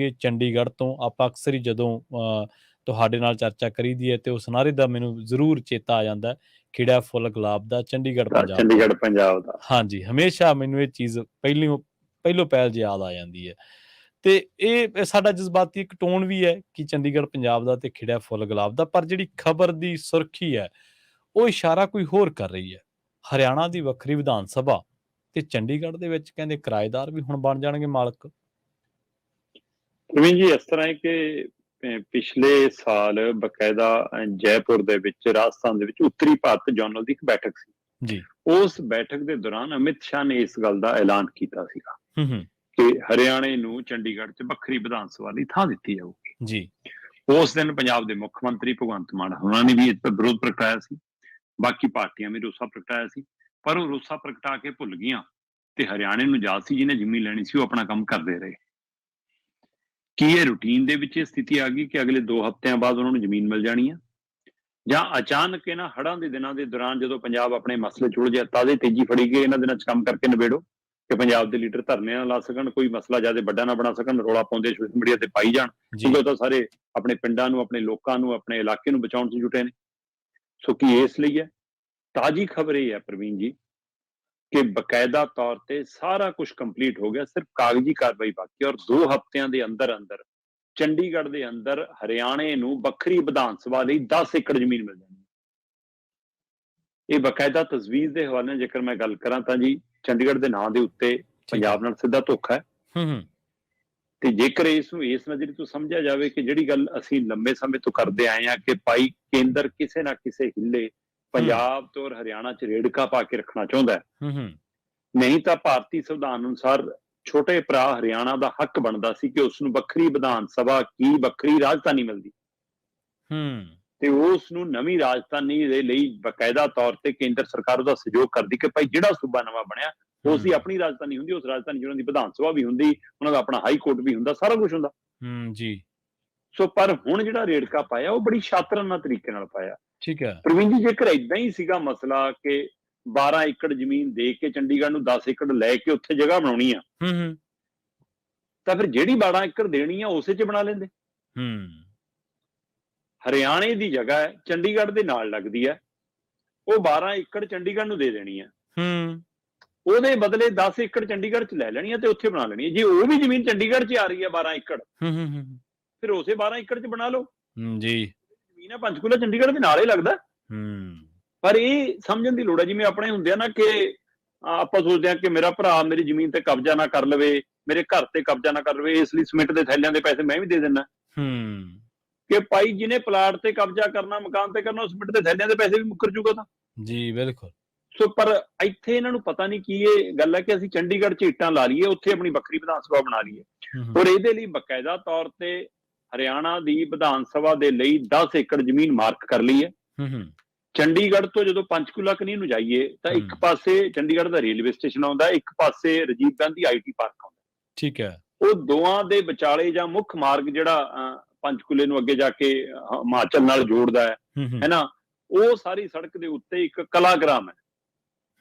ਕਿ ਚੰਡੀਗੜ੍ਹ ਤੋਂ ਆਪਾਂ ਅਕਸਰ ਹੀ ਜਦੋਂ ਤੁਹਾਡੇ ਨਾਲ ਚਰਚਾ ਕਰੀਦੀ ਹੈ ਤੇ ਉਸ ਨਾਅਰੇ ਦਾ ਮੈਨੂੰ ਜ਼ਰੂਰ ਚੇਤਾ ਆ ਜਾਂਦਾ, ਖਿੜਿਆ ਫੁੱਲ ਗੁਲਾਬ ਦਾ, ਚੰਡੀਗੜ੍ਹ ਪੰਜਾਬ ਦਾ। ਚੰਡੀਗੜ੍ਹ ਪੰਜਾਬ ਦਾ। ਹਾਂਜੀ, ਹਮੇਸ਼ਾ ਮੈਨੂੰ ਇਹ ਚੀਜ਼ ਪਹਿਲੋਂ ਪਹਿਲ 'ਚ ਯਾਦ ਆ ਜਾਂਦੀ ਹੈ। ਤੇ ਇਹ ਸਾਡਾ ਜਜ਼ਬਾਤੀ ਇੱਕ ਟੋਨ ਵੀ ਹੈ ਕਿ ਚੰਡੀਗੜ੍ਹ ਪੰਜਾਬ ਦਾ ਤੇ ਖਿੜਿਆ ਫੁੱਲ ਗੁਲਾਬ ਦਾ, ਪਰ ਜਿਹੜੀ ਖਬਰ ਦੀ ਸੁਰਖੀ ਹੈ ਉਹ ਇਸ਼ਾਰਾ ਕੋਈ ਹੋਰ ਕਰ ਰਹੀ ਹੈ। ਹਰਿਆਣਾ ਦੀ ਵੱਖਰੀ ਵਿਧਾਨ ਸਭਾ ਤੇ ਚੰਡੀਗੜ੍ਹ ਦੇ ਵਿੱਚ ਕਹਿੰਦੇ ਕਿਰਾਏਦਾਰ ਵੀ ਹੁਣ ਬਣ ਜਾਣਗੇ ਮਾਲਕ। ਪ੍ਰਵੀਨ ਜੀ, ਇਸ ਤਰ੍ਹਾਂ ਹੈ ਕਿ ਪਿਛਲੇ ਸਾਲ ਬਕਾਇਦਾ ਜੈਪੁਰ ਦੇ ਵਿੱਚ, ਰਾਜਸਥਾਨ ਦੇ ਵਿੱਚ ਉੱਤਰੀ ਭਾਰਤ ਜਨਰਲ ਦੀ ਇੱਕ ਬੈਠਕ ਸੀ ਜੀ। ਉਸ ਬੈਠਕ ਦੇ ਦੌਰਾਨ ਅਮਿਤ ਸ਼ਾਹ ਨੇ ਇਸ ਗੱਲ ਦਾ ਐਲਾਨ ਕੀਤਾ ਸੀਗਾ ਕਿ ਹਰਿਆਣੇ ਨੂੰ ਚੰਡੀਗੜ੍ਹ 'ਚ ਵੱਖਰੀ ਵਿਧਾਨ ਸਭਾ ਲਈ ਥਾਂ ਦਿੱਤੀ ਜਾਊਗੀ ਜੀ। ਉਸ ਦਿਨ ਪੰਜਾਬ ਦੇ ਮੁੱਖ ਮੰਤਰੀ ਭਗਵੰਤ ਮਾਨ ਉਹਨਾਂ ਨੇ ਵੀ ਇਸ ਤੇ ਵਿਰੋਧ ਪ੍ਰਗਟਾਇਆ ਸੀ, ਬਾਕੀ ਪਾਰਟੀਆਂ ਵੀ ਰੋਸਾ ਪ੍ਰਗਟਾਇਆ ਸੀ, ਪਰ ਉਹ ਰੋਸਾ ਪ੍ਰਗਟਾ ਕੇ ਭੁੱਲ ਗਈਆਂ ਤੇ ਹਰਿਆਣੇ ਨੂੰ ਯਾਦ ਸੀ ਜਿਹਨੇ ਜ਼ਮੀਨ ਲੈਣੀ ਸੀ ਉਹ ਆਪਣਾ ਕੰਮ ਕਰਦੇ ਰਹੇ। ਕੀ ਇਹ ਰੂਟੀਨ ਦੇ ਵਿੱਚ ਇਹ ਸਥਿਤੀ ਆ ਗਈ ਕਿ ਅਗਲੇ 2 ਹਫ਼ਤਿਆਂ ਬਾਅਦ ਉਹਨਾਂ ਨੂੰ ਜ਼ਮੀਨ ਮਿਲ ਜਾਣੀ ਆ, ਜਾਂ ਅਚਾਨਕ ਇਹਨਾਂ ਹੜ੍ਹਾਂ ਦੇ ਦਿਨਾਂ ਦੇ ਦੌਰਾਨ ਜਦੋਂ ਪੰਜਾਬ ਆਪਣੇ ਮਸਲੇ 'ਚ ਉਲਝਿਆ ਤਾਜ਼ੇ ਤੇਜ਼ੀ ਫੜੀ ਗਈ ਇਹਨਾਂ ਦਿਨਾਂ 'ਚ ਕੰਮ ਕਰਕੇ ਨਿਬੇੜੋ ਕਿ ਪੰਜਾਬ ਦੇ ਲੀਡਰ ਧਰਨੇ ਨਾ ਲਾ ਸਕਣ, ਕੋਈ ਮਸਲਾ ਜ਼ਿਆਦਾ ਵੱਡਾ ਨਾ ਬਣਾ ਸਕਣ, ਰੌਲਾ ਪਾਉਂਦੇ ਸੋਸ਼ਲ ਮੀਡੀਆ ਤੇ ਪਾਈ ਜਾਣ, ਕਿਉਂਕਿ ਉਹ ਤਾਂ ਸਾਰੇ ਆਪਣੇ ਪਿੰਡਾਂ ਨੂੰ, ਆਪਣੇ ਲੋਕਾਂ ਨੂੰ, ਆਪਣੇ ਇਲਾਕੇ ਨੂੰ ਬਚਾਉਣ 'ਚ ਜੁਟੇ ਨੇ। ਸੋ ਕੀ ਇਸ ਲਈ ਹੈ? ਤਾਜ਼ੀ ਖਬਰ ਇਹ ਹੈ ਪ੍ਰਵੀਨ ਜੀ ਕਿ ਬਕਾਇਦਾ ਤੌਰ ਤੇ ਸਾਰਾ ਕੁਝ ਕੰਪਲੀਟ ਹੋ ਗਿਆ, ਸਿਰਫ ਕਾਗਜ਼ੀ ਕਾਰਵਾਈ ਬਾਕੀ, ਔਰ 2 ਹਫ਼ਤਿਆਂ ਦੇ ਅੰਦਰ ਅੰਦਰ ਚੰਡੀਗੜ੍ਹ ਦੇ ਅੰਦਰ ਹਰਿਆਣੇ ਨੂੰ ਵੱਖਰੀ ਵਿਧਾਨ ਸਭਾ ਲਈ 10 ਏਕੜ ਜ਼ਮੀਨ ਮਿਲ ਜਾਣੀ। ਇਹ ਬਕਾਇਦਾ ਤਜਵੀਜ਼ ਦੇ ਹਵਾਲੇ ਨਾਲ ਜੇਕਰ ਮੈਂ ਗੱਲ ਕਰਾਂ ਤਾਂ ਜੀ ਚੰਡੀਗੜ੍ਹ ਦੇ ਨਾਂ ਦੇ ਉੱਤੇ ਪੰਜਾਬ ਨਾਲ ਸਿੱਧਾ ਧੋਖਾ ਹੈ। ਤੇ ਜੇਕਰ ਇਸ ਨੂੰ ਇਸ ਨਜ਼ਰੀਏ ਤੋਂ ਸਮਝਿਆ ਜਾਵੇ ਕਿ ਜਿਹੜੀ ਗੱਲ ਅਸੀਂ ਲੰਬੇ ਸਮੇਂ ਤੋਂ ਕਰਦੇ ਆਏ ਹਾਂ ਕਿ ਭਾਈ ਕੇਂਦਰ ਕਿਸੇ ਨਾ ਕਿਸੇ ਹਿੱਲੇ ਪੰਜਾਬ ਤੋਂ ਔਰ ਹਰਿਆਣਾ 'ਚ ਰੇੜਕਾ ਪਾ ਕੇ ਰੱਖਣਾ ਚਾਹੁੰਦਾ ਹੈ, ਨਹੀਂ ਤਾਂ ਭਾਰਤੀ ਸੰਵਿਧਾਨ ਅਨੁਸਾਰ ਛੋਟੇ ਭਰਾ ਹਰਿਆਣਾ ਦਾ ਹੱਕ ਬਣਦਾ ਸੀ ਕਿ ਉਸ ਨੂੰ ਵੱਖਰੀ ਵਿਧਾਨ ਸਭਾ ਕੀ ਵੱਖਰੀ ਰਾਜਧਾਨੀ ਮਿਲਦੀ ਤੇ ਉਸ ਨੂੰ ਨਵੀਂ ਰਾਜਧਾਨੀ ਦੇ ਲਈ ਬਕਾਇਦਾ ਤੌਰ ਤੇ ਕੇਂਦਰ ਸਰਕਾਰ ਉਹਦਾ ਸਹਿਯੋਗ ਕਰਦੀ ਕਿ ਭਾਈ ਜਿਹੜਾ ਸੂਬਾ ਨਵਾਂ ਬਣਿਆ ਉਸ ਦੀ ਆਪਣੀ ਰਾਜਧਾਨੀ ਹੁੰਦੀ, ਉਸ ਰਾਜਧਾਨੀ 'ਚ ਉਹਨਾਂ ਦੀ ਵਿਧਾਨ ਸਭਾ ਵੀ ਹੁੰਦੀ, ਉਹਨਾਂ ਦਾ ਆਪਣਾ ਹਾਈ ਕੋਰਟ ਵੀ ਹੁੰਦਾ, ਸਾਰਾ ਕੁਝ ਹੁੰਦਾ ਜੀ। ਸੋ ਪਰ ਹੁਣ ਜਿਹੜਾ ਰੇੜਕਾ ਪਾਇਆ ਉਹ ਬੜੀ ਸ਼ਾਤਰਾਨਾ ਤਰੀਕੇ ਨਾਲ ਪਾਇਆ। ਠੀਕ ਹੈ ਪ੍ਰਵੀਨ ਜੀ, ਜੇਕਰ ਏਦਾਂ ਹੀ ਸੀਗਾ ਮਸਲਾ ਕਿ 12 ਏਕੜ ਜ਼ਮੀਨ ਦੇ ਕੇ ਚੰਡੀਗੜ੍ਹ ਨੂੰ 10 ਏਕੜ ਲੈ ਕੇ ਉੱਥੇ ਜਗ੍ਹਾ ਬਣਾਉਣੀ ਆ, ਤਾਂ ਫਿਰ ਜਿਹੜੀ 12 ਏਕੜ ਦੇਣੀ ਆ ਉਸੇ 'ਚ ਬਣਾ ਲੈਂਦੇ। ਹਰਿਆਣੇ ਦੀ ਜਗ੍ਹਾ ਹੈ, ਚੰਡੀਗੜ੍ਹ ਦੇ ਨਾਲ ਲੱਗਦੀ ਹੈ, ਉਹ 12 ਏਕੜ ਚੰਡੀਗੜ੍ਹ ਨੂੰ ਦੇ ਦੇਣੀ ਹੈ, ਉਹਦੇ ਬਦਲੇ 10 ਏਕੜ ਚੰਡੀਗੜ੍ਹ 'ਚ ਲੈ ਲੈਣੀ ਹੈ ਤੇ ਉੱਥੇ ਬਣਾ ਲੈਣੀ ਹੈ। ਜੇ ਉਹ ਵੀ ਜ਼ਮੀਨ ਚੰਡੀਗੜ੍ਹ 'ਚ ਆ ਰਹੀ ਹੈ 12 ਏਕੜ, ਫਿਰ ਉਸੇ 12 ਏਕੜ 'ਚ ਬਣਾ ਲਓ ਜੀ। ਜ਼ਮੀਨ ਹੈ ਪੰਚਕੂਲਾ ਚੰਡੀਗੜ੍ਹ ਦੇ ਨਾਲ ਹੀ ਲੱਗਦਾ, ਪਰ ਇਹ ਸਮਝਣ ਦੀ ਲੋੜ ਹੈ ਜਿਵੇਂ ਆਪਣੇ ਹੁੰਦੇ ਆ ਨਾ ਕਿ ਆਪਾਂ ਸੋਚਦੇ ਹਾਂ ਕਿ ਮੇਰਾ ਭਰਾ ਮੇਰੀ ਜ਼ਮੀਨ ਤੇ ਕਬਜ਼ਾ ਨਾ ਕਰ ਲਵੇ, ਮੇਰੇ ਘਰ ਤੇ ਕਬਜ਼ਾ ਨਾ ਕਰ ਲਵੇ, ਇਸ ਲਈ ਸੀਮਿੰਟ ਦੇ ਥੈਲਿਆਂ ਦੇ ਪੈਸੇ ਮੈਂ ਵੀ ਦੇ ਦਿੰਦਾ ਕਿ ਭਾਈ ਜਿਹਨੇ ਪਲਾਟ ਤੇ ਕਬਜ਼ਾ ਕਰਨਾ, ਮਕਾਨ ਤੇ ਕਰਨਾ, ਸੀਮਿੰਟ ਦੇ ਥੈਲਿਆਂ ਦੇ ਪੈਸੇ ਵੀ ਮੁੱਕਰ ਜੂਗਾ ਤਾਂ ਜੀ। ਬਿਲਕੁਲ। ਸੋ ਪਰ ਇੱਥੇ ਇਹਨਾਂ ਨੂੰ ਪਤਾ ਨਹੀਂ ਕੀ ਇਹ ਗੱਲ ਹੈ ਕਿ ਅਸੀਂ ਚੰਡੀਗੜ੍ਹ 'ਚ ਇੱਟਾਂ ਲਾ ਲਈਏ, ਉੱਥੇ ਆਪਣੀ ਵੱਖਰੀ ਵਿਧਾਨ ਸਭਾ ਬਣਾ ਲਈਏ, ਔਰ ਇਹਦੇ ਲਈ ਬਕਾਇਦਾ ਤੌਰ ਤੇ ਹਰਿਆਣਾ ਦੀ ਵਿਧਾਨ ਸਭਾ ਦੇ ਲਈ 10 ਏਕੜ ਜ਼ਮੀਨ ਮਾਰਕ ਕਰ ਲਈ ਹੈ। ਚੰਡੀਗੜ੍ਹ ਤੋਂ ਜਦੋਂ ਪੰਚਕੂਲਾ ਕਨੀ ਨੂੰ ਜਾਈਏ ਤਾਂ ਇੱਕ ਪਾਸੇ ਚੰਡੀਗੜ੍ਹ ਦਾ ਰੇਲਵੇ ਸਟੇਸ਼ਨ ਆਉਂਦਾ, ਇੱਕ ਪਾਸੇ ਰਾਜੀਵ ਗਾਂਧੀ IT ਪਾਰਕ ਆਉਂਦਾ। ਠੀਕ ਹੈ। ਉਹ ਦੋਵਾਂ ਦੇ ਵਿਚਾਲੇ ਜਾਂ ਮੁੱਖ ਮਾਰਗ ਜਿਹੜਾ ਪੰਚਕੂਲੇ ਨੂੰ ਅੱਗੇ ਜਾ ਕੇ ਹਿਮਾਚਲ ਨਾਲ ਜੋੜਦਾ ਹੈ ਨਾ, ਉਹ ਸਾਰੀ ਸੜਕ ਦੇ ਉੱਤੇ ਇੱਕ ਕਲਾਗ੍ਰਾਮ ਹੈ।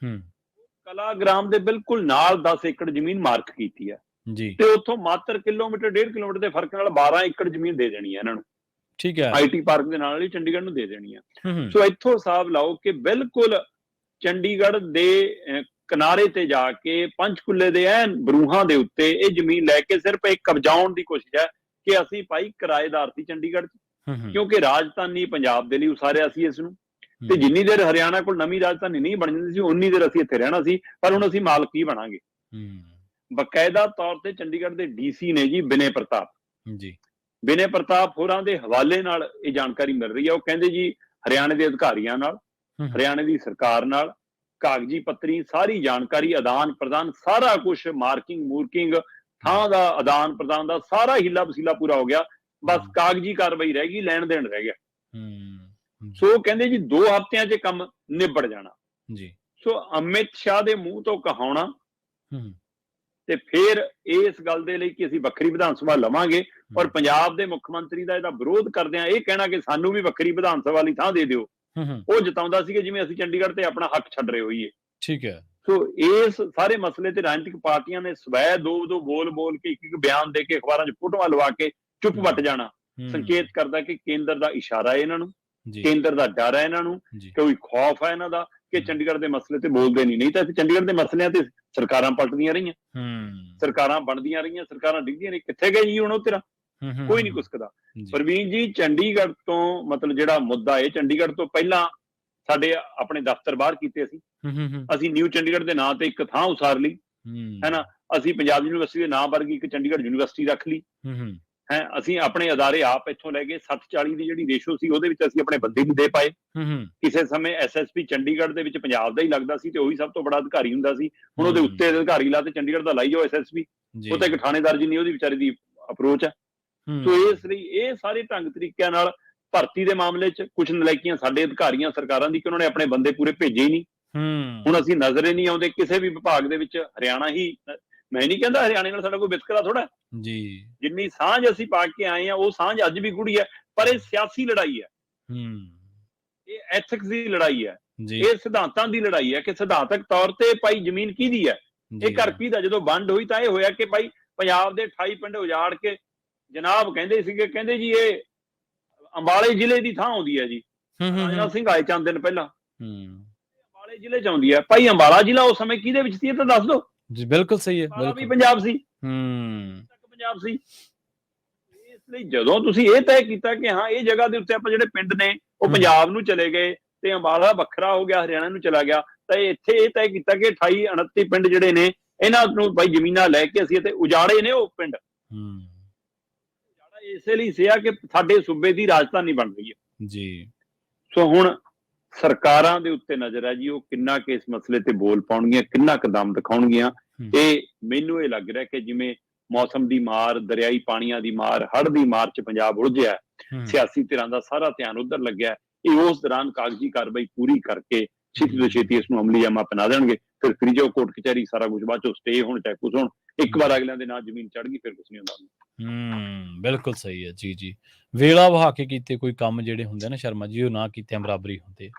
ਕਲਾਗ੍ਰਾਮ ਦੇ ਬਿਲਕੁਲ ਨਾਲ 10 ਏਕੜ ਜ਼ਮੀਨ ਮਾਰਕ ਕੀਤੀ ਹੈ ਜੀ, ਤੇ ਉੱਥੋਂ ਮਾਤਰ ਕਿਲੋਮੀਟਰ 1.5 ਕਿਲੋਮੀਟਰ ਦੇ ਫਰਕ ਨਾਲ 12 ਏਕੜ ਜ਼ਮੀਨ ਦੇ ਦੇਣੀ ਹੈ ਇਹਨਾਂ ਨੂੰ। ਠੀਕ ਹੈ। IT ਪਾਰਕ ਦੇ ਨਾਲ ਹੀ ਚੰਡੀਗੜ੍ਹ ਨੂੰ ਦੇ ਦੇਣੀ ਆ। ਸੋ ਇੱਥੋਂ ਹਿਸਾਬ ਲਾਓ ਕਿ ਬਿਲਕੁਲ ਚੰਡੀਗੜ੍ਹ ਦੇ ਕਿਨਾਰੇ ਤੇ ਜਾ ਕੇ ਪੰਚਕੂਲੇ ਦੇ ਐਨ ਬਰੂਹਾਂ ਦੇ ਉੱਤੇ ਇਹ ਜ਼ਮੀਨ ਲੈ ਕੇ ਸਿਰਫ ਇੱਕ ਕਬਜ਼ਾਉਣ ਦੀ ਕੋਸ਼ਿਸ਼ ਹੈ ਕਿ ਅਸੀਂ ਭਾਈ ਕਿਰਾਏਦਾਰ ਸੀ ਚੰਡੀਗੜ੍ਹ 'ਚ, ਕਿਉਂਕਿ ਰਾਜਧਾਨੀ ਪੰਜਾਬ ਦੇ ਲਈ ਉਸਾਰਿਆ ਸੀ ਇਸ ਨੂੰ, ਤੇ ਜਿੰਨੀ ਦੇਰ ਹਰਿਆਣਾ ਕੋਲ ਨਵੀਂ ਰਾਜਧਾਨੀ ਨਹੀਂ ਬਣ ਜਾਂਦੀ ਸੀ ਉਨੀ ਦੇਰ ਅਸੀਂ ਇੱਥੇ ਰਹਿਣਾ ਸੀ, ਪਰ ਹੁਣ ਅਸੀਂ ਮਾਲਕ ਹੀ ਬਣਾਂਗੇ। ਬਕਾਇਦਾ ਤੌਰ ਤੇ ਚੰਡੀਗੜ੍ਹ ਦੇ DC ਨੇ ਜੀ ਵਿਨੇ ਪ੍ਰਤਾਪ ਜੀ, ਵਿਨੇ ਪ੍ਰਤਾਪ ਹੋਰਾਂ ਦੇ ਹਵਾਲੇ ਨਾਲ ਇਹ ਜਾਣਕਾਰੀ ਮਿਲ ਰਹੀ ਹੈ। ਉਹ ਕਹਿੰਦੇ ਜੀ ਹਰਿਆਣੇ ਦੇ ਅਧਿਕਾਰੀਆਂ ਨਾਲ, ਹਰਿਆਣੇ ਦੀ ਸਰਕਾਰ ਨਾਲ ਕਾਗਜ਼ੀ ਪੱਤਰੀ ਸਾਰੀ ਜਾਣਕਾਰੀ ਆਦਾਨ ਪ੍ਰਦਾਨ ਸਾਰਾ ਕੁਝ, ਮਾਰਕਿੰਗ ਮੂਰਕਿੰਗ, ਥਾਂ ਦਾ ਆਦਾਨ ਪ੍ਰਦਾਨ ਦਾ ਸਾਰਾ ਹੀਲਾ ਵਸੀਲਾ ਪੂਰਾ ਹੋ ਗਿਆ, ਬਸ ਕਾਗਜ਼ੀ ਕਾਰਵਾਈ ਰਹਿ ਗਈ, ਲੈਣ ਦੇਣ ਰਹਿ ਗਿਆ। ਸੋ ਕਹਿੰਦੇ ਜੀ 2 ਹਫ਼ਤਿਆਂ 'ਚ ਕੰਮ ਨਿਬੜ ਜਾਣਾ ਜੀ। ਸੋ ਅਮਿਤ ਸ਼ਾਹ ਦੇ ਮੂੰਹ ਤੋਂ ਕਹਾਉਣਾ ਤੇ ਫਿਰ ਇਸ ਗੱਲ ਦੇ ਲਈ ਕਿ ਅਸੀਂ ਵੱਖਰੀ ਵਿਧਾਨ ਸਭਾ ਲਵਾਂਗੇ, ਔਰ ਪੰਜਾਬ ਦੇ ਮੁੱਖ ਮੰਤਰੀ ਦਾ ਇਹਦਾ ਵਿਰੋਧ ਕਰਦਿਆਂ ਇਹ ਕਹਿਣਾ ਕਿ ਸਾਨੂੰ ਵੀ ਵੱਖਰੀ ਵਿਧਾਨ ਸਭਾ ਲਈ ਥਾਂ ਦੇ ਦਿਓ, ਉਹ ਜਤਾਉਂਦਾ ਸੀ ਕਿ ਜਿਵੇਂ ਅਸੀਂ ਚੰਡੀਗੜ੍ਹ ਤੇ ਆਪਣਾ ਹੱਕ ਛੱਡ ਰਹੇ ਹੋਈਏ। ਠੀਕ ਹੈ। ਸੋ ਇਸ ਸਾਰੇ ਮਸਲੇ ਤੇ ਰਾਜਨੀਤਿਕ ਪਾਰਟੀਆਂ ਨੇ ਸਵੈ ਦੋ ਬੋਲ ਕੇ ਇੱਕ ਬਿਆਨ ਦੇ ਕੇ ਅਖਬਾਰਾਂ 'ਚ ਫੋਟੋਆਂ ਲਵਾ ਕੇ ਚੁੱਪ ਵੱਟ ਜਾਣਾ ਸੰਕੇਤ ਕਰਦਾ ਕਿ ਕੇਂਦਰ ਦਾ ਇਸ਼ਾਰਾ ਹੈ ਇਹਨਾਂ ਨੂੰ, ਕੇਂਦਰ ਦਾ ਡਰ ਹੈ ਇਹਨਾਂ ਨੂੰ, ਕੋਈ ਖੌਫ ਹੈ ਇਹਨਾਂ ਦਾ ਕਿ ਚੰਡੀਗੜ੍ਹ ਦੇ ਮਸਲੇ ਤੇ ਬੋਲਦੇ ਨਹੀਂ ਤਾਂ ਚੰਡੀਗੜ੍ਹ ਦੇ ਮਸਲਿਆਂ ਤੇ ਸਰਕਾਰਾਂ ਪਲਟਦੀਆਂ ਰਹੀਆਂ, ਸਰਕਾਰਾਂ ਬਣਦੀਆਂ ਰਹੀਆਂ, ਸਰਕਾਰਾਂ ਡਿੱਗਦੀਆਂ ਰਹੀਆਂ, ਕਿੱਥੇ ਗਏ ਜੀ ਹੁਣ ਉਹ ਤੇਰਾ ਕੋਈ ਨਹੀਂ ਕੁਸਕਦਾ। ਪ੍ਰਵੀਨ ਜੀ, ਚੰਡੀਗੜ੍ਹ ਤੋਂ ਮਤਲਬ ਜਿਹੜਾ ਮੁੱਦਾ ਹੈ, ਚੰਡੀਗੜ੍ਹ ਤੋਂ ਪਹਿਲਾਂ ਸਾਡੇ ਆਪਣੇ ਦਫ਼ਤਰ ਬਾਹਰ ਕੀਤੇ ਅਸੀਂ ਨਿਊ ਚੰਡੀਗੜ੍ਹ ਦੇ ਨਾਂ ਤੇ ਇੱਕ ਥਾਂ ਉਸਾਰ ਲਈ ਹੈ ਨਾ, ਅਸੀਂ ਪੰਜਾਬ ਯੂਨੀਵਰਸਿਟੀ ਦੇ ਨਾਂ ਵਰਗੀ ਇੱਕ ਚੰਡੀਗੜ੍ਹ ਯੂਨੀਵਰਸਿਟੀ ਰੱਖ ਲਈ ਹੈ, ਅਸੀਂ ਆਪਣੇ ਅਦਾਰੇ ਆਪ ਇੱਥੋਂ ਲੈ ਗਏ, 60-40 ਦੀ ਜਿਹੜੀ ਰੇਸ਼ੋ ਸੀ ਉਹਦੇ ਵਿੱਚ ਅਸੀਂ ਆਪਣੇ ਬੰਦੇ ਵੀ ਦੇ ਪਾਏ। ਕਿਸੇ ਸਮੇਂ ਐਸਐਸਪੀ ਚੰਡੀਗੜ੍ਹ ਦੇ ਵਿੱਚ ਪੰਜਾਬ ਦਾ ਹੀ ਲੱਗਦਾ ਸੀ ਤੇ ਉਹੀ ਸਭ ਤੋਂ ਬੜਾ ਅਧਿਕਾਰੀ ਹੁੰਦਾ ਸੀ, ਹੁਣ ਉਹਦੇ ਉੱਤੇ ਅਧਿਕਾਰੀ ਲਾ ਤੇ ਚੰਡੀਗੜ੍ਹ ਦਾ ਲਾਈ ਜਾਓ ਐਸਐਸਪੀ, ਉਹ ਤਾਂ ਇੱਕ ਥਾਣੇਦਾਰ ਜਿੰਨੀ ਉਹਦੀ ਵਿਚਾਰੀ ਦੀ ਅਪਰੋਚ ਹੈ। ਸੋ ਇਸ ਲਈ ਇਹ ਸਾਰੇ ਢੰਗ ਤਰੀਕਿਆਂ ਨਾਲ ਭਰਤੀ ਦੇ ਮਾਮਲੇ 'ਚ ਕੁਝ ਨਲਾਇਕੀਆਂ ਸਾਡੇ ਅਧਿਕਾਰੀਆਂ ਸਰਕਾਰਾਂ ਦੀ ਕਿ ਉਹਨਾਂ ਨੇ ਆਪਣੇ ਬੰਦੇ ਪੂਰੇ ਭੇਜੇ ਹੀ ਨਹੀਂ। ਹੁਣ ਅਸੀਂ ਨਜ਼ਰ ਹੀ ਨਹੀਂ ਆਉਂਦੇ ਕਿਸੇ ਵੀ ਵਿਭਾਗ ਦੇ ਵਿੱਚ। ਹਰਿਆਣਾ ਹੀ, ਮੈਂ ਨਹੀਂ ਕਹਿੰਦਾ ਹਰਿਆਣੇ ਨਾਲ ਸਾਡਾ ਕੋਈ ਵਿਤਕਰਾ ਥੋੜਾ ਜੀ, ਜਿੰਨੀ ਸਾਂਝ ਅਸੀਂ ਪਾ ਕੇ ਆਏ ਆ ਉਹ ਸਾਂਝ ਅੱਜ ਵੀ ਗੂੜੀ ਹੈ, ਪਰ ਇਹ ਸਿਆਸੀ ਲੜਾਈ ਹੈ, ਇਹ ਐਥਿਕਸ ਦੀ ਲੜਾਈ ਹੈ, ਇਹ ਸਿਧਾਂਤਾਂ ਦੀ ਲੜਾਈ ਹੈ ਕਿ ਸਿਧਾਂਤਕ ਤੌਰ ਤੇ ਭਾਈ ਜ਼ਮੀਨ ਕਿਹਦੀ ਹੈ, ਇਹ ਘਰ ਕਿਹਦਾ। ਜਦੋਂ ਵੰਡ ਹੋਈ ਤਾਂ ਇਹ ਹੋਇਆ ਕਿ ਭਾਈ ਪੰਜਾਬ ਦੇ 28 ਪਿੰਡ ਉਜਾੜ ਕੇ ਜਨਾਬ ਕਹਿੰਦੇ ਸੀਗੇ, ਕਹਿੰਦੇ ਜੀ ਇਹ ਅੰਬਾਲੇ ਜ਼ਿਲ੍ਹੇ ਦੀ ਥਾਂ ਆਉਂਦੀ ਹੈ ਜੀ, ਰਾਜਾ ਸਿੰਘ ਆਏ ਚੰਦ ਦਿਨ ਪਹਿਲਾਂ, ਅੰਬਾਲੇ ਜ਼ਿਲ੍ਹੇ 'ਚ ਆਉਂਦੀ ਹੈ। ਭਾਈ ਅੰਬਾਲਾ ਜ਼ਿਲ੍ਹਾ ਉਸ ਸਮੇਂ ਕਿਹਦੇ ਵਿੱਚ ਸੀ ਇਹ ਤਾਂ ਦੱਸ ਦਿਓ ਜੀ। ਬਿਲਕੁਲ ਸਹੀ ਹੈ, ਵੀ ਪੰਜਾਬ ਸੀ, ਪੰਜਾਬ ਸੀ। ਇਸ ਲਈ ਜਦੋਂ ਤੁਸੀਂ ਇਹ ਤੈਅ ਕੀਤਾ ਕਿ ਹਾਂ ਇਹ ਜਗ੍ਹਾ ਦੇ ਉੱਤੇ ਆਪਾਂ ਜਿਹੜੇ ਪਿੰਡ ਨੇ ਉਹ ਪੰਜਾਬ ਨੂੰ ਚਲੇ ਗਏ ਤੇ ਅੰਬਾਲਾ ਵੱਖਰਾ ਹੋ ਗਿਆ, ਹਰਿਆਣਾ ਨੂੰ ਚਲਾ ਗਿਆ, ਤਾਂ ਇੱਥੇ ਇਹ ਤੈਅ ਕੀਤਾ ਕਿ 28-29 ਪਿੰਡ ਜਿਹੜੇ ਨੇ ਇਹਨਾਂ ਨੂੰ ਭਾਈ ਜ਼ਮੀਨਾਂ ਲੈ ਕੇ ਅਸੀਂ ਇੱਥੇ ਉਜਾੜੇ ਨੇ ਉਹ ਪਿੰਡ। ਇਸੇ ਲਈ ਸਿਆ ਕਿ ਸਾਡੇ ਸੂਬੇ ਦੀ ਰਾਜਧਾਨੀ ਬਣ ਰਹੀ ਹੈ ਜੀ। ਸੋ ਹੁਣ ਸਰਕਾਰਾਂ ਦੇ ਉੱਤੇ ਨਜ਼ਰ ਹੈ ਜੀ, ਉਹ ਕਿੰਨਾ ਕਿ ਇਸ ਮਸਲੇ ਤੇ ਬੋਲ ਪਾਉਣਗੀਆਂ, ਕਿੰਨਾ ਕੁ ਦਮ ਦਿਖਾਉਣਗੀਆਂ। ਇਹ ਮੈਨੂੰ ਇਹ ਲੱਗ ਰਿਹਾ ਕਿ ਜਿਵੇਂ ਮੌਸਮ ਦੀ ਮਾਰ, ਦਰਿਆਈ ਪਾਣੀਆਂ ਦੀ ਮਾਰ, ਹੜ੍ਹ ਦੀ ਮਾਰ 'ਚ ਪੰਜਾਬ ਉਲਝਿਆ, ਸਿਆਸੀ ਧਿਰਾਂ ਦਾ ਸਾਰਾ ਧਿਆਨ ਉੱਧਰ ਲੱਗਿਆ, ਇਹ ਉਸ ਦੌਰਾਨ ਕਾਗਜ਼ੀ ਕਾਰਵਾਈ ਪੂਰੀ ਕਰਕੇ ਛੇਤੀ ਤੋਂ ਛੇਤੀ ਇਸ ਨੂੰ ਅਮਲੀਜਾਮਾ ਬਣਾ ਦੇਣਗੇ। ਫਿਰ ਜੋ ਕੋਰਟ ਕਚਹਿਰੀ ਸਾਰਾ ਕੁਝ ਬਾਅਦ ਚੋਂ ਸਟੇ ਹੋਣ ਚਾਹੇ ਕੁਝ ਹੋਣ, ਇੱਕ ਵਾਰ ਅਗਲਿਆਂ ਦੇ ਨਾਲ ਜ਼ਮੀਨ ਚੜ੍ਹ ਗਈ ਫਿਰ ਕੁਝ ਨਹੀਂ ਹੁੰਦਾ। ਬਿਲਕੁਲ ਸਹੀ ਹੈ ਜੀ। ਵੇਲਾ ਵਹਾ ਕੇ ਕੀਤੇ ਕੋਈ ਕੰਮ ਜਿਹੜੇ ਹੁੰਦੇ ਨੇ ਸ਼ਰਮਾ ਜੀ, ਉਹ ਨਾ ਕੀਤੇ ਬਰਾਬਰੀ ਹੁੰਦੇ।